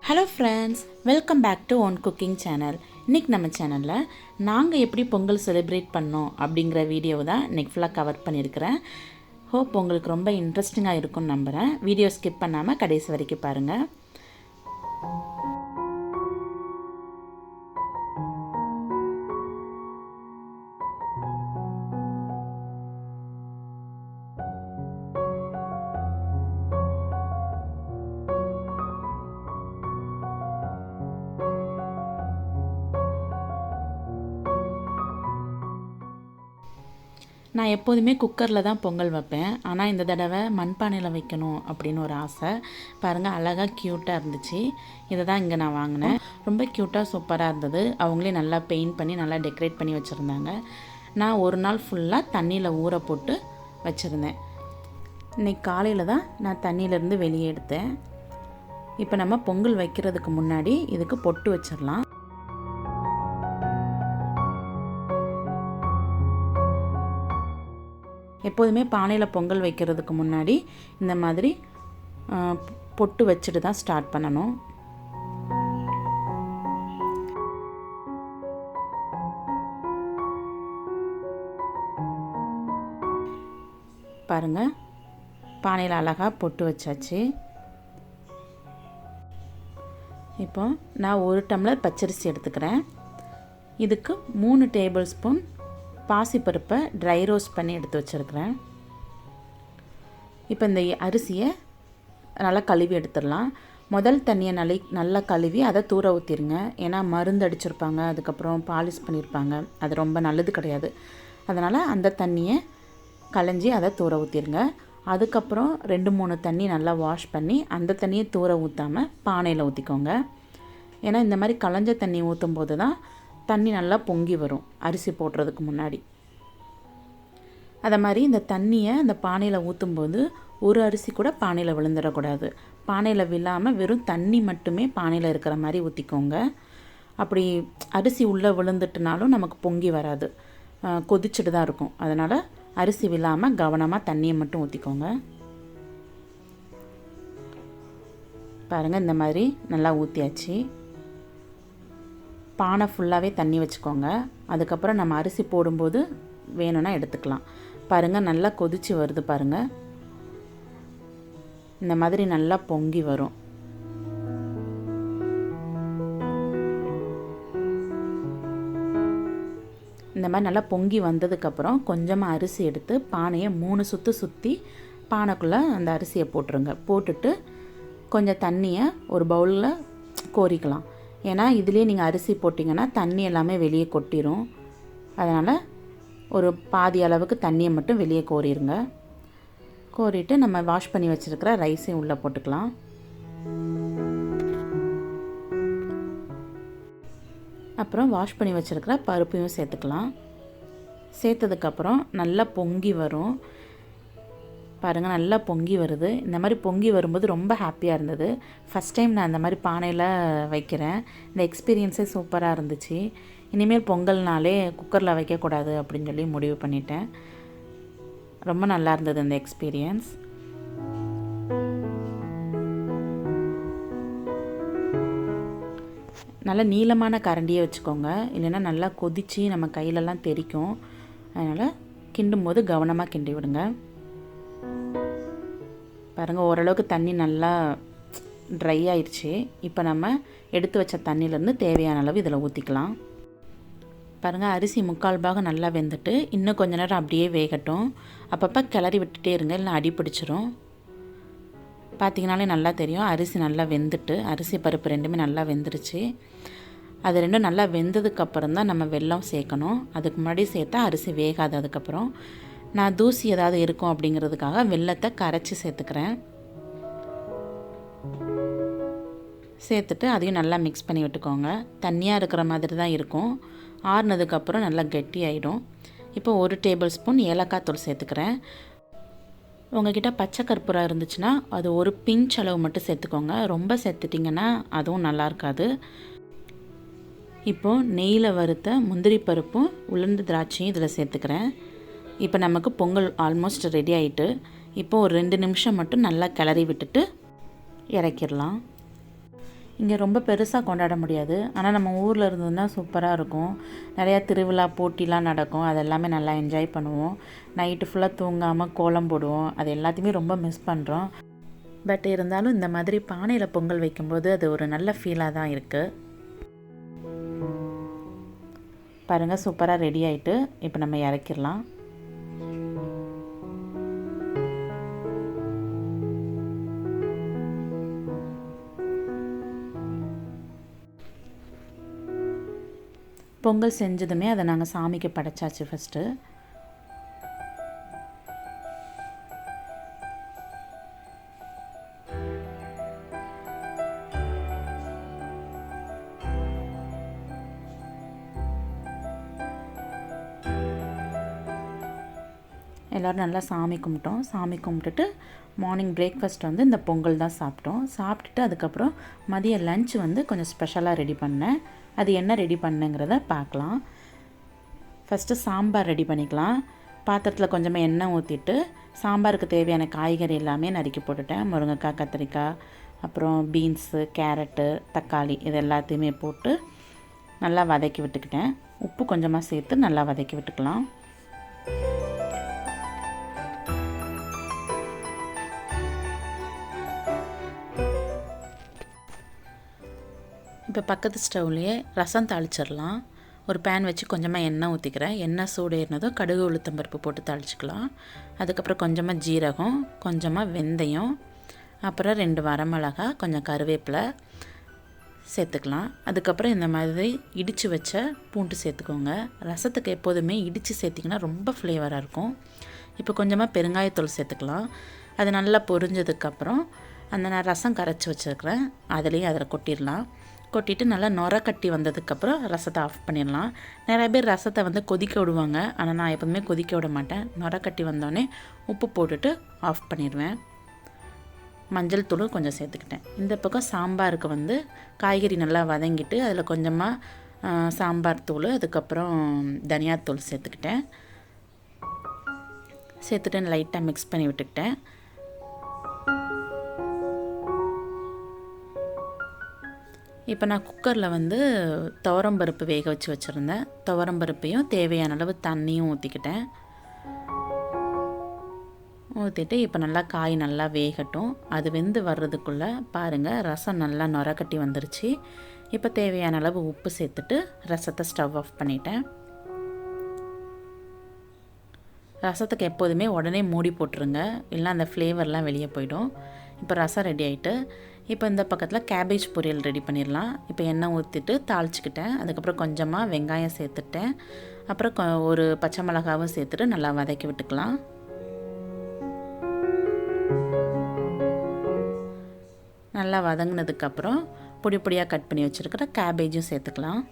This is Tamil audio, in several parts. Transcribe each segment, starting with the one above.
Hello friends, welcome back to own cooking channel. இன்றைக்கி நம்ம சேனலில் நாங்கள் எப்படி பொங்கல் செலிப்ரேட் பண்ணோம் அப்படிங்கிற வீடியோ தான் இன்றைக்கி ஃபுல்லாக கவர் பண்ணியிருக்கிறேன். ஹோப் உங்களுக்கு ரொம்ப இன்ட்ரெஸ்டிங்காக இருக்கும்னு நம்புகிறேன். வீடியோ ஸ்கிப் பண்ணாமல் கடைசி வரைக்கும் பாருங்கள். நான் எப்போதுமே குக்கரில் தான் பொங்கல் வைப்பேன். ஆனால் இந்த தடவை மண்பானையில் வைக்கணும் அப்படின்னு ஒரு ஆசை. பாருங்கள், அழகாக க்யூட்டாக இருந்துச்சு. இதை தான் இங்கே நான் வாங்கினேன். ரொம்ப க்யூட்டாக சூப்பராக இருந்தது. அவங்களே நல்லா பெயிண்ட் பண்ணி நல்லா டெக்கரேட் பண்ணி வச்சுருந்தாங்க. நான் ஒரு நாள் ஃபுல்லாக தண்ணியில் ஊற போட்டு வச்சுருந்தேன். இன்றைக்கி காலையில் தான் நான் தண்ணியிலேருந்து வெளியே எடுத்தேன். இப்போ நம்ம பொங்கல் வைக்கிறதுக்கு முன்னாடி இதுக்கு பொட்டு வச்சிடலாம். எப்போதுமே பானையில் பொங்கல் வைக்கிறதுக்கு முன்னாடி இந்த மாதிரி பொட்டு வச்சுட்டு தான் ஸ்டார்ட் பண்ணணும். பாருங்கள், பானையில் அழகாக பொட்டு வச்சாச்சு. இப்போ நான் 1 டம்ளர் பச்சரிசி எடுத்துக்கிறேன். இதுக்கு 3 டேபிள் ஸ்பூன் பாசிப்பருப்பை ட்ரை ரோஸ்ட் பண்ணி எடுத்து வச்சுருக்கிறேன். இப்போ இந்த அரிசியை நல்லா கழுவி எடுத்துடலாம். முதல் தண்ணியை நல்லா கழுவி அதை தூர ஊற்றிடுங்க. ஏன்னா மருந்து அடிச்சிருப்பாங்க, அதுக்கப்புறம் பாலிஷ் பண்ணியிருப்பாங்க. அது ரொம்ப நல்லது கிடையாது. அதனால் அந்த தண்ணியை களைஞ்சி அதை தூர ஊற்றிடுங்க. அதுக்கப்புறம் 2-3 தண்ணி நல்லா வாஷ் பண்ணி அந்த தண்ணியை தூர ஊற்றாமல் பானையில் ஊற்றிக்கோங்க. ஏன்னா இந்த மாதிரி களைஞ்ச தண்ணி ஊற்றும் போது தான் தண்ணி நல்லா பொங்கி வரும் அரிசி போடுறதுக்கு முன்னாடி. அதை மாதிரி இந்த தண்ணியை அந்த பானையில் ஊற்றும்போது ஒரு அரிசி கூட பானையில் விழுந்துடக்கூடாது. பானையில் விழாமல் வெறும் தண்ணி மட்டுமே பானையில் இருக்கிற மாதிரி ஊற்றிக்கோங்க. அப்படி அரிசி உள்ளே விழுந்துட்டுனாலும் நமக்கு பொங்கி வராது, கொதிச்சுட்டு தான் இருக்கும். அதனால் அரிசி விழாமல் கவனமாக தண்ணியை மட்டும் ஊற்றிக்கோங்க. பாருங்கள், இந்த மாதிரி நல்லா ஊற்றியாச்சு. பானை ஃபுல்லாகவே தண்ணி வச்சுக்கோங்க. அதுக்கப்புறம் நம்ம அரிசி போடும்போது வேணும்னா எடுத்துக்கலாம். பாருங்கள், நல்லா கொதித்து வருது. பாருங்கள், இந்த மாதிரி நல்லா பொங்கி வரும். இந்த மாதிரி நல்லா பொங்கி வந்ததுக்கப்புறம் கொஞ்சமாக அரிசி எடுத்து பானையை 3 சுற்று சுற்றி பானைக்குள்ளே அந்த அரிசியை போட்டுருங்க. போட்டுட்டு கொஞ்சம் தண்ணியை ஒரு பவுலில் கோரிக்கலாம். ஏன்னா இதுலேயே நீங்கள் அரிசி போட்டிங்கன்னா தண்ணி எல்லாமே வெளியே கொட்டிடும். அதனால் ஒரு பாதி அளவுக்கு தண்ணியை மட்டும் வெளியே கோரிடுங்க. கோரிட்டு நம்ம வாஷ் பண்ணி வச்சுருக்கிற ரைஸையும் உள்ளே போட்டுக்கலாம். அப்புறம் வாஷ் பண்ணி வச்சுருக்கிற பருப்பையும் சேர்த்துக்கலாம். சேர்த்ததுக்கப்புறம் நல்லா பொங்கி வரும். பாருங்கள், நல்லா பொங்கி வருது. இந்த மாதிரி பொங்கி வரும்போது ரொம்ப ஹாப்பியாக இருந்தது. ஃபஸ்ட் டைம் நான் இந்த மாதிரி பானையில் வைக்கிறேன். இந்த எக்ஸ்பீரியன்ஸே சூப்பராக இருந்துச்சு. இனிமேல் பொங்கல்னாலே குக்கரில் வைக்கக்கூடாது அப்படின்னு சொல்லி முடிவு பண்ணிட்டேன். ரொம்ப நல்லா இருந்தது இந்த எக்ஸ்பீரியன்ஸ். நல்லா நீளமான கரண்டியே வச்சுக்கோங்க, இல்லைன்னா நல்லா கொதித்து நம்ம கையிலலாம் தெறிக்கும். அதனால் கிண்டும் போது கவனமாக கிண்டி விடுங்க. பாருங்கள், ஓரளவுக்கு தண்ணி நல்லா ட்ரை ஆயிடுச்சு. இப்போ நம்ம எடுத்து வச்ச தண்ணியிலேருந்து தேவையான அளவு இதில் ஊற்றிக்கலாம். பாருங்கள், அரிசி 3/4 பாகம் நல்லா வெந்துட்டு இன்னும் கொஞ்ச நேரம் அப்படியே வேகட்டும். அப்பப்போ கிளறி விட்டுட்டே இருங்க, இல்லை அடி பிடிச்சிரும். பார்த்திங்கனாலே நல்லா தெரியும் அரிசி நல்லா வெந்துட்டு. அரிசி பருப்பு ரெண்டுமே நல்லா வெந்துருச்சு. அது ரெண்டும் நல்லா வெந்ததுக்கப்புறம் தான் நம்ம வெல்லம் சேர்க்கணும். அதுக்கு முன்னாடி சேர்த்தா அரிசி வேகாது. அதுக்கப்புறம் நான் தூசி ஏதாவது இருக்கும் அப்படிங்கிறதுக்காக வெல்லத்தை கரைச்சி சேர்த்துக்கிறேன். சேர்த்துட்டு அதையும் நல்லா மிக்ஸ் பண்ணி விட்டுக்கோங்க. தண்ணியாக இருக்கிற மாதிரி தான் இருக்கும். ஆறுனதுக்கப்புறம் நல்லா கெட்டி ஆகிடும். இப்போ 1 டேபிள் ஸ்பூன் ஏலக்காய் தூள் சேர்த்துக்கிறேன். உங்கள்கிட்ட பச்சை கற்பூரம் இருந்துச்சுன்னா அது ஒரு பிஞ்ச் அளவு மட்டும் சேர்த்துக்கோங்க. ரொம்ப சேர்த்துட்டிங்கன்னா அதுவும் நல்லா இருக்காது. இப்போது நெய்யில் வறுத்த முந்திரி பருப்பும் உலர்ந்த திராட்சையும் இதில் சேர்த்துக்கிறேன். இப்போ நமக்கு பொங்கல் ஆல்மோஸ்ட் ரெடி ஆகிட்டு. இப்போ ஒரு 2 நிமிஷம் மட்டும் நல்லா கிளறி விட்டுட்டு இறக்கிடலாம். இங்கே ரொம்ப பெருசாக கொண்டாட முடியாது, ஆனால் நம்ம ஊரில் இருந்ததுன்னா சூப்பராக இருக்கும். நிறையா திருவிழா போட்டிலாம் நடக்கும், அது எல்லாமே நல்லா என்ஜாய் பண்ணுவோம். நைட்டு ஃபுல்லாக தூங்காமல் கோலம் போடுவோம், அது எல்லாத்தையுமே ரொம்ப மிஸ் பண்ணுறோம். பட் இருந்தாலும் இந்த மாதிரி பானையில் பொங்கல் வைக்கும்போது அது ஒரு நல்ல ஃபீலாக தான் இருக்குது. பாருங்கள், சூப்பராக ரெடி ஆகிட்டு இப்போ நம்ம இறக்கிடலாம். பொங்கல் செஞ்சதுமே அதை நாங்கள் சாமிக்கு படைச்சாச்சு. ஃபஸ்ட்டு எல்லோரும் நல்லா சாமி கும்பிட்டோம். சாமி கும்பிட்டுட்டு மார்னிங் பிரேக்ஃபாஸ்ட் வந்து இந்த பொங்கல் தான் சாப்பிட்டோம். சாப்பிட்டுட்டு அதுக்கப்புறம் மதிய லன்ச் வந்து கொஞ்சம் ஸ்பெஷலாக ரெடி பண்ணேன். அது என்ன ரெடி பண்ணேங்கிறத பார்க்கலாம். ஃபஸ்ட்டு சாம்பார் ரெடி பண்ணிக்கலாம். பாத்திரத்தில் கொஞ்சமாக எண்ணெய் ஊற்றிட்டு சாம்பாருக்கு தேவையான காய்கறி எல்லாமே நறுக்கி போட்டுட்டேன். முருங்கைக்காய், கத்திரிக்காய், அப்புறம் பீன்ஸு, கேரட்டு, தக்காளி இது எல்லாத்தையுமே போட்டு நல்லா வதக்கி விட்டுக்கிட்டேன். உப்பு கொஞ்சமாக சேர்த்து நல்லா வதக்கி விட்டுக்கலாம். இப்போ பக்கத்து ஸ்டவ்லேயே ரசம் தாளிச்சிடலாம். ஒரு பேன் வச்சு கொஞ்சமாக எண்ணெய் ஊற்றிக்கிறேன். எண்ணெய் சூடு ஏறினதும் கடுகு, உளுத்தம்பருப்பு போட்டு தாளிச்சிக்கலாம். அதுக்கப்புறம் கொஞ்சமாக ஜீரகம், கொஞ்சமாக வெந்தயம், அப்புறம் 2 வரமிளகா, கொஞ்சம் கருவேப்பிலை சேர்த்துக்கலாம். அதுக்கப்புறம் இந்த மாதிரி இடித்து வச்ச பூண்டு சேர்த்துக்கோங்க. ரசத்துக்கு எப்போதுமே இடித்து சேர்த்திங்கன்னா ரொம்ப ஃப்ளேவராக இருக்கும். இப்போ கொஞ்சமாக பெருங்காயத்தூள் சேர்த்துக்கலாம். அது நல்லா பொரிஞ்சதுக்கப்புறம் அந்த நான் ரசம் கரைச்சி வச்சுருக்கிறேன், அதுலேயும் அதில் கொட்டிடலாம். கொட்டிட்டு நல்லா நுர கட்டி வந்ததுக்கப்புறம் ரசத்தை ஆஃப் பண்ணிடலாம். நிறைய பேர் ரசத்தை வந்து கொதிக்க விடுவாங்க, ஆனால் நான் எப்போதுமே கொதிக்க விட மாட்டேன். நுர கட்டி வந்தோடனே உப்பு போட்டுட்டு ஆஃப் பண்ணிடுவேன். மஞ்சள் தூள் கொஞ்சம் சேர்த்துக்கிட்டேன். இந்த பக்கம் சாம்பாருக்கு வந்து காய்கறி நல்லா வதங்கிட்டு அதில் கொஞ்சமாக சாம்பார் தூள், அதுக்கப்புறம் தனியாத்தூள் சேர்த்துக்கிட்டேன். சேர்த்துட்டு லைட்டாக மிக்ஸ் பண்ணி விட்டுக்கிட்டேன். இப்போ நான் குக்கரில் வந்து துவரம்பருப்பு வேக வச்சு வச்சுருந்தேன். துவரம்பருப்பையும் தேவையான அளவு தண்ணியும் ஊற்றிக்கிட்டேன். ஊற்றிட்டு இப்போ நல்லா காய் நல்லா வேகட்டும். அது வெந்து வர்றதுக்குள்ளே பாருங்கள், ரசம் நல்லா நுர கட்டி வந்துருச்சு. இப்போ தேவையான அளவு உப்பு சேர்த்துட்டு ரசத்தை ஸ்டவ் ஆஃப் பண்ணிட்டேன். ரசத்துக்கு எப்போதுமே உடனே மூடி போட்டுருங்க, இல்லை அந்த ஃப்ளேவர்லாம் வெளியே போயிடும். இப்போ ரசம் ரெடி ஆகிட்டு இப்போ இந்த பக்கத்தில் கேபேஜ் பொரியல் ரெடி பண்ணிடலாம். இப்போ எண்ணெய் ஊற்றிட்டு தாளிச்சிக்கிட்டேன். அதுக்கப்புறம் கொஞ்சமாக வெங்காயம் சேர்த்துட்டேன். அப்புறம் ஒரு பச்சை மிளகாவும் சேர்த்துட்டு நல்லா வதக்கி விட்டுக்கலாம். நல்லா வதங்கினதுக்கப்புறம் பொடி பொடியாக கட் பண்ணி வச்சுருக்கிற கேபேஜும் சேர்த்துக்கலாம்.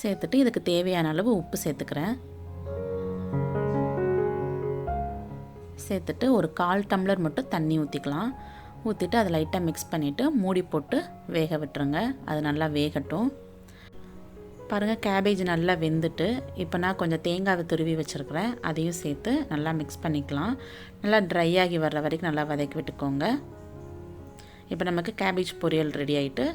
சேர்த்துட்டு இதுக்கு தேவையான அளவு உப்பு சேர்த்துக்கிறேன். சேர்த்துட்டு ஒரு 1/4 டம்ளர் மட்டும் தண்ணி ஊற்றிக்கலாம். ஊற்றிட்டு அதை லைட்டாக மிக்ஸ் பண்ணிவிட்டு மூடி போட்டு வேக விட்டுருங்க. அது நல்லா வேகட்டும். பாருங்கள், கேபேஜ் நல்லா வெந்துட்டு இப்போ நான் கொஞ்சம் தேங்காவை துருவி வச்சுருக்கிறேன், அதையும் சேர்த்து நல்லா மிக்ஸ் பண்ணிக்கலாம். நல்லா ட்ரை ஆகி வர்ற வரைக்கும் நல்லா வதக்கி விட்டுக்கோங்க. இப்போ நமக்கு கேபேஜ் பொரியல் ரெடி ஆகிட்டு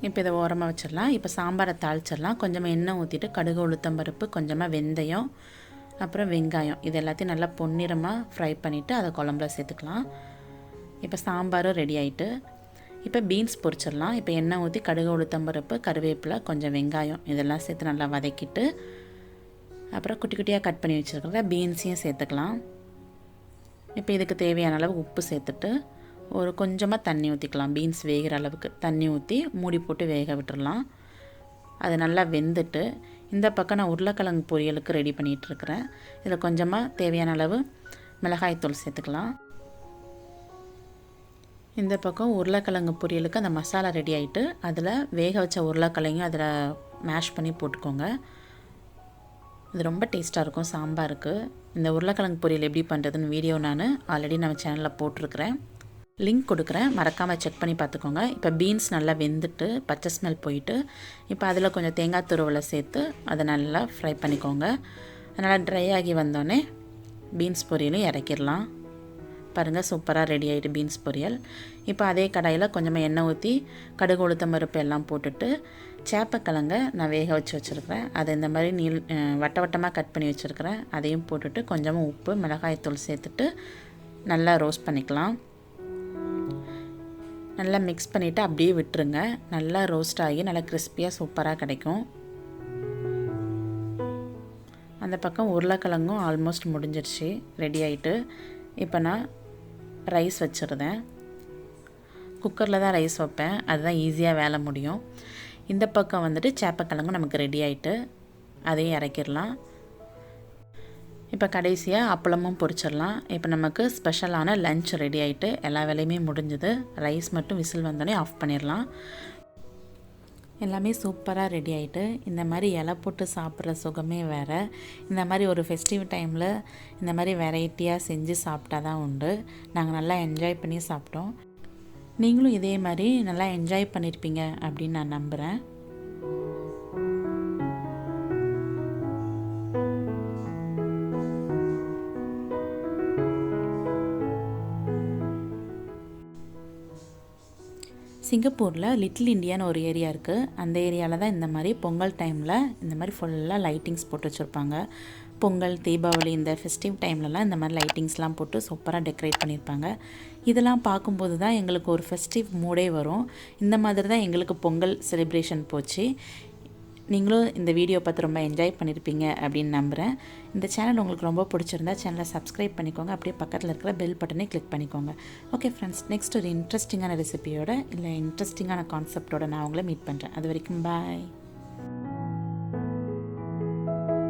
இப்போ இதை ஓரமாக வச்சிடலாம். இப்போ சாம்பாரை தாளிச்சிடலாம். கொஞ்சமாக எண்ணெய் ஊற்றிட்டு கடுகு, உளுத்தம்பருப்பு, கொஞ்சமாக வெந்தயம், அப்புறம் வெங்காயம் இது எல்லாத்தையும் நல்லா பொன்னிறமாக ஃப்ரை பண்ணிவிட்டு அதை குழம்புல சேர்த்துக்கலாம். இப்போ சாம்பாரும் ரெடி ஆகிட்டு இப்போ பீன்ஸ் பொரிச்சிடலாம். இப்போ எண்ணெய் ஊற்றி கடுகு, உளுத்தம்பருப்பு, கருவேப்பிலை, கொஞ்சம் வெங்காயம் இதெல்லாம் சேர்த்து நல்லா வதக்கிட்டு அப்புறம் குட்டி குட்டியாக கட் பண்ணி வச்சுருக்கிற பீன்ஸையும் சேர்த்துக்கலாம். இப்போ இதுக்கு தேவையான அளவு உப்பு சேர்த்துட்டு ஒரு கொஞ்சமாக தண்ணி ஊற்றிக்கலாம். பீன்ஸ் வேகிற அளவுக்கு தண்ணி ஊற்றி மூடி போட்டு வேக விட்டுடலாம். அது நல்லா வெந்துட்டு இந்த பக்கம் நான் உருளைக்கிழங்கு பொரியலுக்கு ரெடி பண்ணிகிட்ருக்கிறேன். இதில் கொஞ்சமாக தேவையான அளவு மிளகாய்த்தூள் சேர்த்துக்கலாம். இந்த பக்கம் உருளைக்கிழங்கு பொரியலுக்கு அந்த மசாலா ரெடி ஆகிட்டு அதில் வேக வச்ச உருளைக்கிழங்கையும் அதில் மேஷ் பண்ணி போட்டுக்கோங்க. இது ரொம்ப டேஸ்ட்டாக இருக்கும் சாம்பாருக்கு. இந்த உருளைக்கிழங்கு பொரியல் எப்படி பண்ணுறதுன்னு வீடியோ நான் ஆல்ரெடி நம்ம சேனலில் போட்டிருக்கிறேன், லிங்க் கொடுக்குறேன், மறக்காமல் செக் பண்ணி பார்த்துக்கோங்க. இப்போ பீன்ஸ் நல்லா வெந்துட்டு பச்சை ஸ்மெல் போயிட்டு இப்போ அதில் கொஞ்சம் தேங்காய் துருவலை சேர்த்து அதை நல்லா ஃப்ரை பண்ணிக்கோங்க. அதனால் ட்ரை ஆகி வந்தோடனே பீன்ஸ் பொரியலும் இறக்கிடலாம். பாருங்கள் சூப்பராக ரெடி ஆகிட்டு பீன்ஸ் பொரியல். இப்போ அதே கடாயில் கொஞ்சமாக எண்ணெய் ஊற்றி கடுகு உளுத்தம் பருப்பு எல்லாம் போட்டுட்டு சேப்பக்கிழங்க நான் வேக வச்சு வச்சுருக்கிறேன். அதை இந்த மாதிரி வட்ட வட்டமாக கட் பண்ணி வச்சுருக்கிறேன். அதையும் போட்டுட்டு கொஞ்சமாக உப்பு மிளகாய்த்தூள் சேர்த்துட்டு நல்லா ரோஸ்ட் பண்ணிக்கலாம். நல்லா மிக்ஸ் பண்ணிவிட்டு அப்படியே விட்டுருங்க. நல்லா ரோஸ்ட் ஆகி நல்லா கிறிஸ்பியாக சூப்பராக கிடைக்கும். அந்த பக்கம் உருளைக்கிழங்கும் ஆல்மோஸ்ட் முடிஞ்சிருச்சு, ரெடி ஆகிட்டு. இப்போ நான் ரைஸ் வச்சுருந்தேன். குக்கரில் தான் ரைஸ் வைப்பேன், அதுதான் ஈஸியாக வேலை முடியும். இந்த பக்கம் வந்துட்டு சேப்பக்கிழங்கும் நமக்கு ரெடி ஆகிட்டு, அதையும் இறக்கிடலாம். இப்போ கடைசியாக அப்பளமும் பொரிச்சிடலாம். இப்போ நமக்கு ஸ்பெஷலான லன்ச் ரெடி ஆகிட்டு எல்லா வேலையுமே முடிஞ்சுது. ரைஸ் மட்டும் விசில் வந்தோடனே ஆஃப் பண்ணிடலாம். எல்லாமே சூப்பராக ரெடி ஆகிட்டு. இந்த மாதிரி இலை போட்டு சாப்பிட்ற சுகமே வேறு. இந்த மாதிரி ஒரு ஃபெஸ்டிவ் டைமில் இந்த மாதிரி வெரைட்டியாக செஞ்சு சாப்பிட்டா தான் உண்டு. நாங்கள் நல்லா என்ஜாய் பண்ணி சாப்பிட்டோம். நீங்களும் இதே மாதிரி நல்லா என்ஜாய் பண்ணியிருப்பீங்க அப்படின்னு நான் நம்புகிறேன். சிங்கப்பூரில் லிட்டில் இண்டியான்னு ஒரு ஏரியா இருக்குது. அந்த ஏரியாவில் தான் இந்த மாதிரி பொங்கல் டைமில் இந்த மாதிரி ஃபுல்லாக லைட்டிங்ஸ் போட்டு வச்சுருப்பாங்க. பொங்கல், தீபாவளி இந்த ஃபெஸ்டிவ் டைம்லலாம் இந்த மாதிரி லைட்டிங்ஸ்லாம் போட்டு சூப்பராக டெக்கரேட் பண்ணியிருப்பாங்க. இதெல்லாம் பார்க்கும்போது தான் எங்களுக்கு ஒரு ஃபெஸ்டிவ் மூடே வரும். இந்த மாதிரி தான் எங்களுக்கு பொங்கல் செலிப்ரேஷன் போச்சு. நீங்களும் இந்த வீடியோ பார்த்து ரொம்ப என்ஜாய் பண்ணியிருப்பீங்க அப்படின்னு நம்புகிறேன். இந்த சேனல் உங்களுக்கு ரொம்ப பிடிச்சிருந்தா சேனலை சப்ஸ்கிரைப் பண்ணிக்கோங்க. அப்படியே பக்கத்தில் இருக்கிற பெல் பட்டனை கிளிக் பண்ணிக்கோங்க. ஓகே ஃப்ரெண்ட்ஸ், நெக்ஸ்ட் ஒரு இன்ட்ரெஸ்டிங்கான ரெசிபியோட இல்லை இன்ட்ரெஸ்டிங்கான கான்செப்டோட நான் உங்களை மீட் பண்ணுறேன். அது வரைக்கும் பாய்.